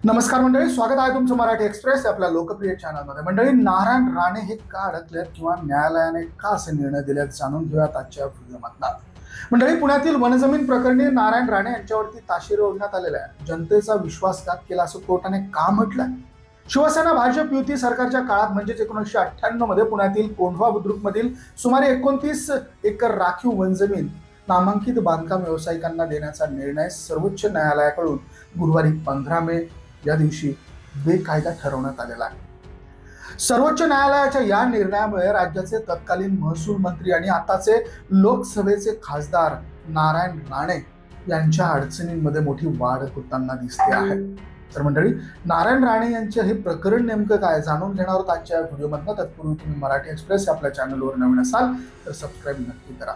नमस्कार मंडळी, स्वागत आहे तुमचं मराठी एक्सप्रेस आपल्या लोकप्रिय चॅनलमध्ये। मंडळी, नारायण राणे हे का अडकलेत किंवा न्यायालयाने का असे निर्णय दिलेत जाणून घेऊयात आजच्या व्हिडिओमधनं। मंडळी, पुण्यातील वनजमीन प्रकरणी नारायण राणे यांच्यावरती ताशेरे ओढण्यात आलेले आहे। जनतेचा विश्वासघात केला असं कोर्टाने का म्हटलंय? शिवसेना भाजप युती सरकारच्या काळात म्हणजेच 1998 मध्ये पुण्यातील कोंढवा बुद्रुकमधील सुमारे 29 एकर राखीव वनजमीन नामांकित बांधकाम व्यावसायिकांना देण्याचा निर्णय सर्वोच्च न्यायालयाकडून गुरुवारी 15 मे या दिवशी बेकायदा ठरवण्यात आलेला आहे। सर्वोच्च न्यायालयाच्या या निर्णयामुळे राज्याचे तत्कालीन महसूल मंत्री आणि आताचे लोकसभेचे खासदार नारायण राणे यांच्या अडचणींमध्ये मोठी वाढ होताना दिसते आहे। तर मंडळी, नारायण राणे यांचे हे प्रकरण नेमकं काय जाणून घेणार आहोत आजच्या व्हिडिओमधनं। तत्पूर्वी तुम्ही मराठी एक्सप्रेस आपल्या चॅनलवर नवीन असाल तर सबस्क्राईब नक्की करा।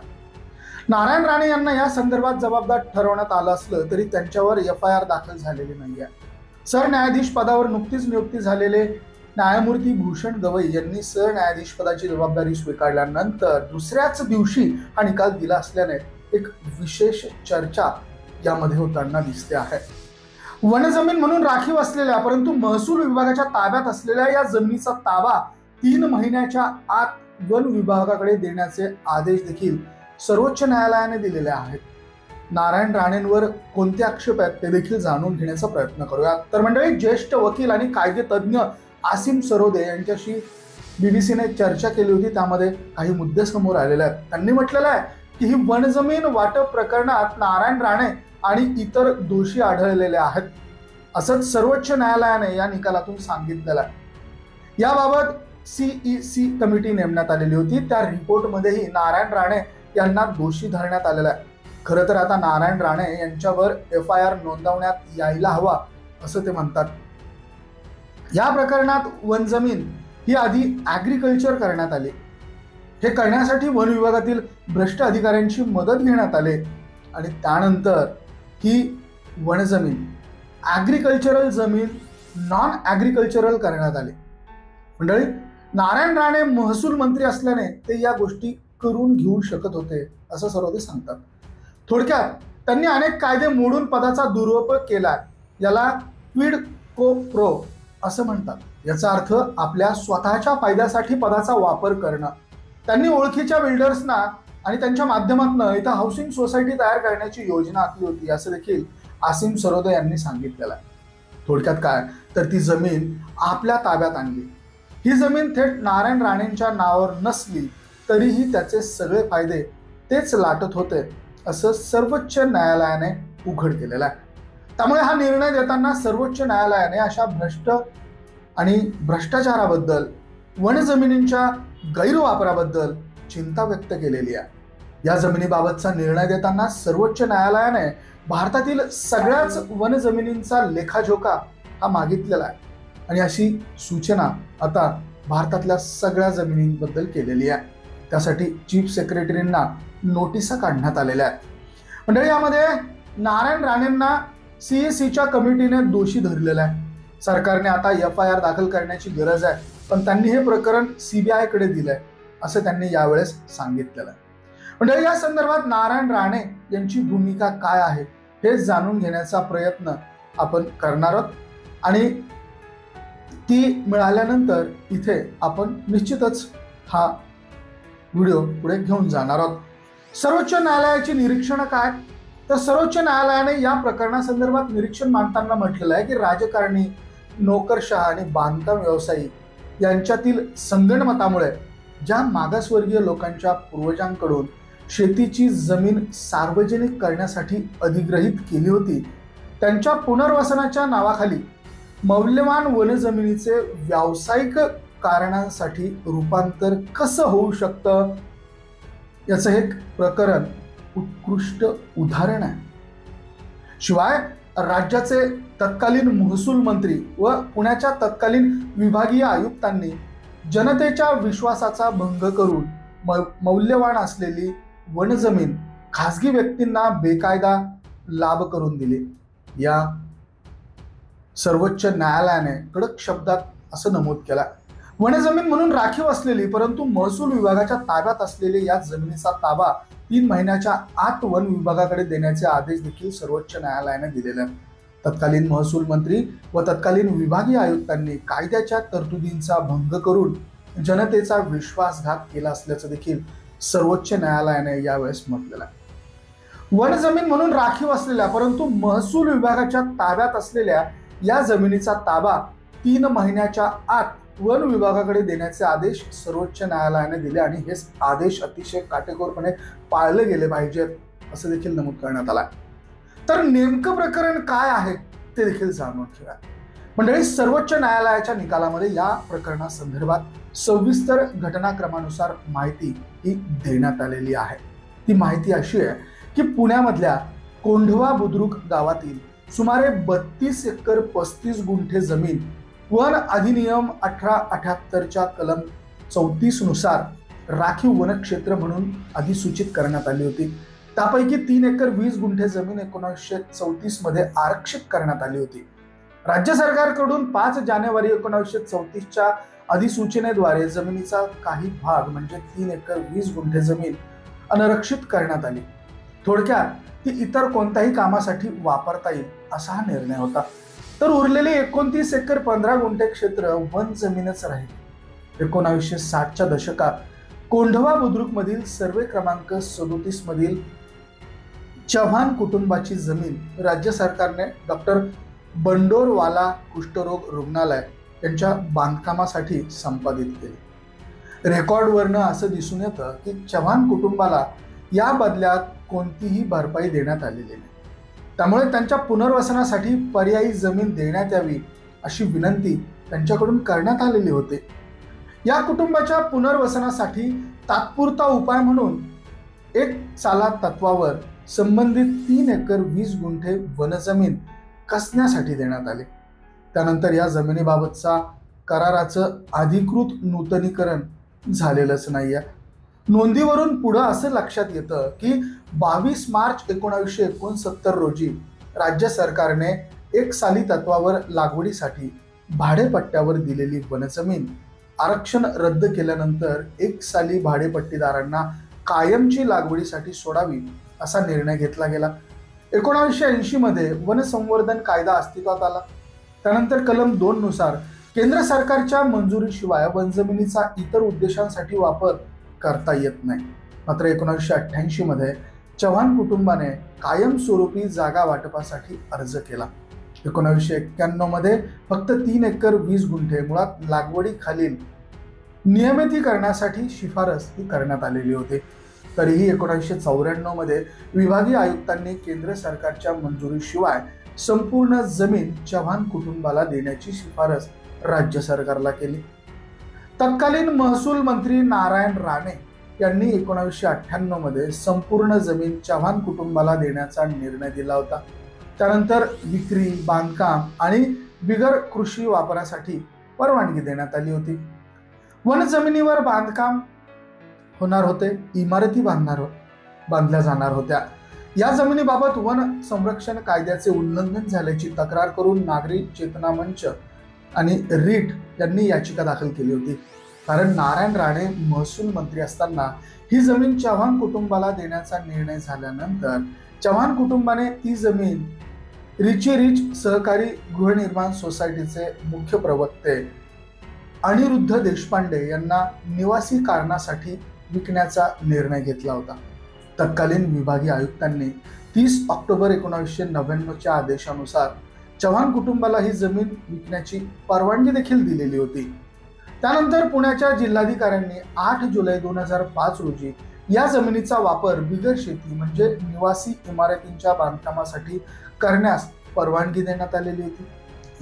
नारायण राणे यांना या संदर्भात जबाबदार ठरवण्यात आलं असलं तरी त्यांच्यावर FIR दाखल झालेली नाहीये। सरन्यायाधीश पदावर नुकतीच नियुक्ती झालेले न्यायमूर्ती भूषण गवई यांनी सरन्यायाधीश पदाची जबाबदारी स्वीकारल्यानंतर दुसऱ्याच दिवशी हा निकाल दिला असल्याने एक विशेष चर्चा यामध्ये होताना दिसते आहे। वनजमीन म्हणून राखीव असलेल्या परंतु महसूल विभागाच्या ताब्यात असलेल्या या जमिनीचा ताबा 3 महिन्याच्या आत वन विभागाकडे देण्याचे आदेश देखील सर्वोच्च न्यायालयाने दिलेले आहेत। नारायण राणेंवर कोणते आक्षेप आहेत ते देखील जाणून घेण्याचा प्रयत्न करूया। तर मंडळी, ज्येष्ठ वकील आणि कायदे तज्ज्ञ आसिम सरोदे यांच्याशी बीबीसीने चर्चा केली होती। त्यामध्ये काही मुद्दे समोर आलेले आहेत। त्यांनी म्हटलेलं आहे की ही वनजमीन वाटप प्रकरणात नारायण राणे आणि इतर दोषी आढळलेले आहेत, असंच सर्वोच्च न्यायालयाने या निकालातून सांगितलेलं आहे। याबाबत CEC कमिटी नेमण्यात आलेली होती। त्या रिपोर्टमध्येही नारायण राणे यांना दोषी धरण्यात आलेला आहे। खरं तर आता नारायण राणे यांच्यावर FIR नोंदवण्यात यायला हवा असं ते म्हणतात। या प्रकरणात वनजमीन ही आधी ॲग्रिकल्चर करण्यात आली। हे करण्यासाठी वन विभागातील भ्रष्ट अधिकाऱ्यांची मदत घेण्यात आली आणि त्यानंतर ही वनजमीन ॲग्रिकल्चरल जमीन नॉन ॲग्रिकल्चरल करण्यात आली। मंडळी, नारायण राणे महसूल मंत्री असल्याने ते या गोष्टी करून घेऊ शकत होते असं सरोदे सांगतात। थोडक्यात त्यांनी अनेक कायदे मोडून पदाचा दुरुपयोग केला। याला क्विड को प्रो असं म्हणतात। याचा अर्थ आपल्या स्वतःच्या फायद्यासाठी पदाचा वापर करणं। त्यांनी ओळखीच्या बिल्डर्सना आणि त्यांच्या माध्यमातून इथं हाऊसिंग सोसायटी तयार करण्याची योजना आखली होती असं देखील आसिम सरोदे यांनी सांगितलेलं आहे। थोडक्यात काय तर ती जमीन आपल्या ताब्यात आणली। ही जमीन थेट नारायण राणेंच्या नावावर नसली तरीही त्याचे सगळे फायदे तेच लाटत होते असं सर्वोच्च न्यायालयाने उघड केलेलं आहे। त्यामुळे हा निर्णय देताना सर्वोच्च न्यायालयाने अशा भ्रष्टाचाराबद्दल, वनजमिनींच्या गैरवापराबद्दल चिंता व्यक्त केलेली आहे। या जमिनीबाबतचा निर्णय देताना सर्वोच्च न्यायालयाने भारतातील सगळ्याच वनजमिनींचा लेखाजोखा हा मागितलेला आहे आणि अशी सूचना आता भारतातल्या सगळ्या जमिनींबद्दल केलेली आहे। त्यासाठी चीफ सेक्रेटरींना नोटिसा काढण्यात आलेल्या आहेत। मंडळी, यामध्ये नारायण राणेंना CECच्या कमिटीने दोषी धरलेलं आहे। सरकारने आता FIR दाखल करण्याची गरज आहे, पण त्यांनी हे प्रकरण CBI कडे दिलंय असं त्यांनी यावेळेस सांगितलेलं आहे। मंडळी, या संदर्भात नारायण राणे यांची भूमिका काय आहे हे जाणून घेण्याचा प्रयत्न आपण करणार आहोत आणि ती मिळाल्यानंतर इथे आपण निश्चितच हा व्हिडिओ पुढे घेऊन जाणार आहोत। सर्वोच्च न्यायालयाची निरीक्षण काय तर सर्वोच्च न्यायालयाने या प्रकरणासंदर्भात निरीक्षण मांडताना म्हटलेलं आहे की राजकारणी, नोकरशहा आणि बांधकाम व्यावसायिक यांच्यातील संगनमतामुळे ज्या मागासवर्गीय लोकांच्या पूर्वजांकडून शेतीची जमीन सार्वजनिक करण्यासाठी अधिग्रहित केली होती त्यांच्या पुनर्वसनाच्या नावाखाली मौल्यवान वनजमिनीचे व्यावसायिक कारणांसाठी रूपांतर कसं होऊ शकतं याचं एक प्रकरण उत्कृष्ट उदाहरण आहे। शिवाय राज्याचे तत्कालीन महसूल मंत्री व पुण्याच्या तत्कालीन विभागीय आयुक्तांनी जनतेच्या विश्वासाचा भंग करून मौल्यवान असलेली वनजमीन खासगी व्यक्तींना बेकायदा लाभ करून दिली। या सर्वोच्च न्यायालयाने कडक शब्दात असं नमूद केलं, वनजमीन म्हणून राखीव असलेली परंतु महसूल विभागाच्या ताब्यात असलेली या जमिनीचा ताबा 3 महिन्याच्या आत वन विभागाकडे देण्याचे आदेश देखील सर्वोच्च न्यायालयाने दिलेले आहेत। तत्कालीन महसूल मंत्री व तत्कालीन विभागीय आयुक्तांनी कायद्याच्या तरतुदींचा भंग करून जनतेचा विश्वासघात केला असल्याचं देखील सर्वोच्च न्यायालयाने यावेळेस म्हटलेलं आहे. वन जमीन म्हणून राखीव असलेल्या परंतु महसूल विभागाच्या ताब्यात असलेल्या या जमिनीचा ताबा 3 महिन्याच्या आत वन विभागाकडे देण्याचे आदेश सर्वोच्च न्यायालयाने दिले आणि हे आदेश अतिशय काटेकोरपणे पाळले गेले पाहिजेत असं देखील नमूद करण्यात आलं. तर नेमकं प्रकरण काय आहे ते देखील जाणून घेऊया. मंडळी, सर्वोच्च न्यायालयाच्या निकालामध्ये या प्रकरणासंदर्भात सविस्तर घटनाक्रमानुसार माहिती ही देण्यात आलेली आहे. ती माहिती अशी आहे की पुण्यामधल्या कोंढवा बुद्रुक गावातील सुमारे 32 एकर 35 गुंठे जमीन वन अधिनियम 1878च्या कलम 34 नुसार राखीव वनक्षेत्र म्हणून अधिसूचित करण्यात आली होती. त्यापैकी 3 एकर 20 गुंठे जमीन 1934 मध्ये आरक्षित करण्यात आली होती. राज्य सरकारकडून 5 जानेवारी 1934च्या अधिसूचनेद्वारे जमिनीचा काही भाग म्हणजे 3 एकर 20 गुंठे जमीन अनरक्षित करण्यात आली. थोडक्यात ती इतर कोणत्याही कामासाठी वापरता येईल असा हा निर्णय होता. तर उरलेले 29 एकर 15 गुंठे क्षेत्र वन जमीनच राहील. 1960च्या दशकात कोंढवा बुद्रुक मधील सर्वे क्रमांक 37 मधील चव्हाण कुटुंबाची जमीन राज्य सरकारने डॉक्टर बंडोरवाला कुष्ठरोग रुग्णालय यांच्या बांधकामासाठी संपादित केली. रेकॉर्डवरनं असं दिसून येतं की चव्हाण कुटुंबाला या बदल्यात कोणतीही भरपाई देण्यात आलेली नाही. त्यामुळे त्यांच्या पुनर्वसनासाठी पर्यायी जमीन देण्यात यावी अशी विनंती त्यांच्याकडून करण्यात आलेली होती. या कुटुंबाच्या पुनर्वसनासाठी तात्पुरता उपाय म्हणून 1 साला तत्वावर संबंधित 3 एकर 20 गुंठे वनजमीन कसण्यासाठी देण्यात आले. त्यानंतर या जमिनीबाबतचा कराराचं अधिकृत नूतनीकरण झालेलंच नाहीये. नोंदीवरून पुढं असं लक्षात येतं की 22 मार्च 1969 रोजी राज्य सरकारने 1 साली तत्वावर लागवडीसाठी भाडेपट्ट्यावर दिलेली वनजमीन आरक्षण रद्द केल्यानंतर 1 साली भाडेपट्टीदारांना कायमची लागवडीसाठी सोडावी असा निर्णय घेतला गेला. 1980 मध्ये वन संवर्धन कायदा अस्तित्वात आला. त्यानंतर कलम 2 नुसार केंद्र सरकारच्या मंजुरीशिवाय वनजमिनीचा इतर उद्देशांसाठी वापर करता येत नाही. मात्र 1988 मध्ये चव्हाण कुटुंबाने कायमस्वरूपी जागा वाटपासाठी अर्ज केला. 1991 मध्ये फक्त 3 एकर 20 गुंठे मुळात लागवडीखालील नियमितीकरणासाठी शिफारस ही करण्यात आलेली होती. तरीही 1994 मध्ये विभागीय आयुक्तांनी केंद्र सरकारच्या मंजुरीशिवाय संपूर्ण जमीन चव्हाण कुटुंबाला देण्याची शिफारस राज्य सरकारला केली. तत्कालीन महसूल मंत्री नारायण राणे यांनी 1998 मध्ये संपूर्ण जमीन चव्हाण कुटुंबाला देण्याचा निर्णय दिला होता. त्यानंतर विक्री, बांधकाम आणि बिगर कृषी वापरासाठी परवानगी देण्यात आली होती. वन जमिनीवर बांधकाम होणार होते, इमारती बांधल्या जाणार होत्या. या जमिनीबाबत वन संरक्षण कायद्याचे उल्लंघन झाल्याची तक्रार करून नागरी चेतना मंच आणि रीट यांनी याचिका दाखल केली होती. कारण नारायण राणे महसूल मंत्री असताना ही जमीन चव्हाण कुटुंबाला देण्याचा निर्णय झाल्यानंतर चव्हाण कुटुंबाने ती जमीन रिची रिच सहकारी गृहनिर्माण सोसायटीचे मुख्य प्रवक्ते अनिरुद्ध देशपांडे यांना निवासी कारणासाठी विकण्याचा निर्णय घेतला होता. तत्कालीन विभागीय आयुक्तांनी 30 ऑक्टोबर 1999च्या आदेशानुसार चव्हाण कुटुंबाला ही जमीन विकण्याची परवानगी देखील दिलेली होती. त्यानंतर पुण्याच्या जिल्हाधिकाऱ्यांनी 8 जुलै 2005 रोजी या जमिनीचा वापर बिगर शेती म्हणजे निवासी इमारतींच्या बांधकामासाठी करण्यास परवानगी देण्यात आलेली होती.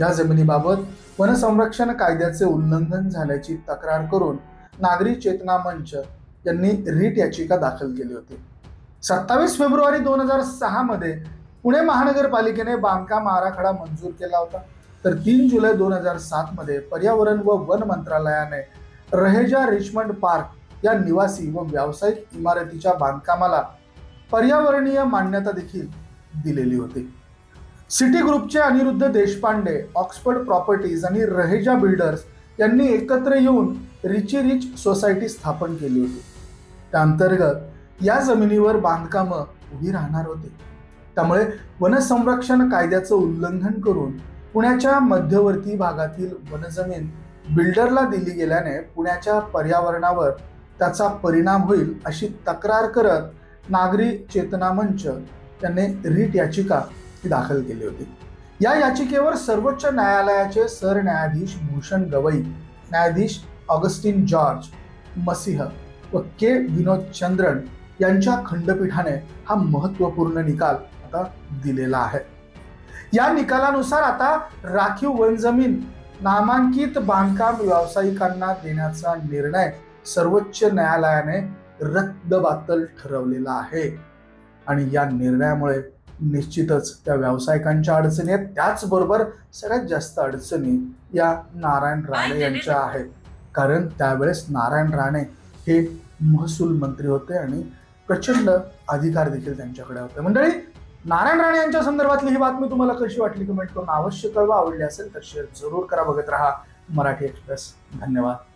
या जमिनीबाबत वनसंरक्षण कायद्याचे उल्लंघन झाल्याची तक्रार करून नागरी चेतना मंच यांनी रीट याचिका दाखल केली होती. 27 फेब्रुवारी 2006 मध्ये पुणे महानगरपालिकेने बांधकाम आराखडा मंजूर केला होता. तर 3 जुलै 2007 मध्ये पर्यावरण व वन मंत्रालयाने रहेजा रिचमंड पार्क या निवासी व व्यावसायिक इमारतीच्या बांधकामाला पर्यावरणीय मान्यता देखील दिलेली होती. सिटी ग्रुपचे अनिरुद्ध देशपांडे, ऑक्सफर्ड प्रॉपर्टीज आणि रहेजा बिल्डर्स यांनी एकत्र येऊन रिची रिच सोसायटी स्थापन केली होती. त्या अंतर्गत या जमिनीवर बांधकामं उभी राहणार होती. त्यामुळे वनसंरक्षण कायद्याचं उल्लंघन करून पुण्याच्या मध्यवर्ती भागातील वनजमीन बिल्डरला दिली गेल्याने पुण्याच्या पर्यावरणावर त्याचा परिणाम होईल अशी तक्रार करत नागरी चेतना मंच यांनी रिट याचिका ही दाखल केली होती। या याचिकेवर सर्वोच्च न्यायालयाचे सरन्यायाधीश भूषण गवई, न्यायाधीश ऑगस्टिन जॉर्ज मसीह व के विनोद चंद्रन यांच्या खंडपीठाने हा महत्त्वपूर्ण निकाल आता दिलेला आहे। या निकालानुसार आता राखीव वनजमीन नामांकित बांधकाम व्यावसायिकांना देण्याचा निर्णय सर्वोच्च न्यायालयाने रद्दबातल ठरवलेला आहे आणि या निर्णयामुळे निश्चितच त्या व्यावसायिकांच्या अडचणी आहेत, त्याचबरोबर सगळ्यात जास्त अडचणी या नारायण राणे यांच्या आहेत, कारण त्यावेळेस नारायण राणे हे महसूल मंत्री होते आणि प्रचंड अधिकार देखील त्यांच्याकडे होते। मंडळी, नारायण राणे यांच्या संदर्भातली ही बातमी तुम्हाला कशी वाटली कमेंट करून अवश्य कळवा। आवडली असेल तर शेअर जरूर करा। बघत रहा मराठी एक्सप्रेस। धन्यवाद।